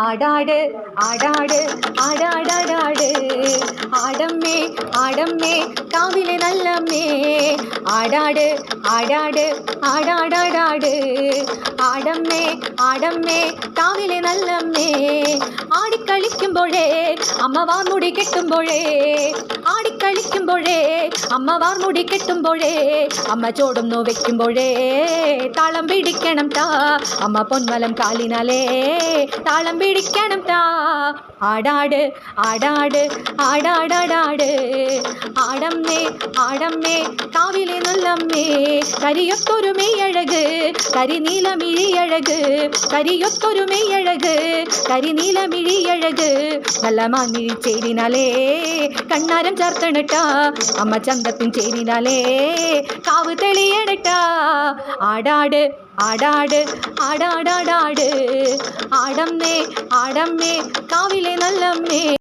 ஆடாடு ஆடாடு ஆடாடாடாடு ஆடம்மே ஆடம்மே காவிலே நல்லம்மே ஆடாடு ஆடாடு ஆடாடாடாடு ஆடம்மே ஆடம்மே കാവിലെ നല്ലമ്മേ ആടിക്കളിക്കുമ്പോഴേ അമ്മവാർ മുടി കെട്ടുമ്പോഴേ ആടിക്കളിക്കുമ്പോഴേ അമ്മവാർ മുടി കെട്ടുമ്പോഴേ അമ്മ ചോടുന്നു വെക്കുമ്പോഴേ താളം പിടിക്കണം താ അമ്മ പൊന്മലം കാലിനാലേ താളം പിടിക്കണം താ ആടാട് ആടാട് ആടാടാടാട് ആടമ്മേ ആടമ്മേ കാവിലെ നല്ലമ്മേ കരിയൊത്തൊരു മെയ്യഴക് കരിനീലമിഴിയഴക് കരിയൊത്തൊരു മെയ്യഴക് കരിനീലമിഴിയഴക് നല്ല മാങ്ങിഴി ചേരിനാലേ കണ്ണാരം ചേർത്തണട്ടാ അമ്മ ചന്തത്തിൻ ചേരിനാലേ കാവ് തെളിയണട്ടാ ആടാട് ആടാട് ആടാടാടാട് ആടമ്മേ ആടമ്മേ കാവിലെ നല്ലമ്മേ.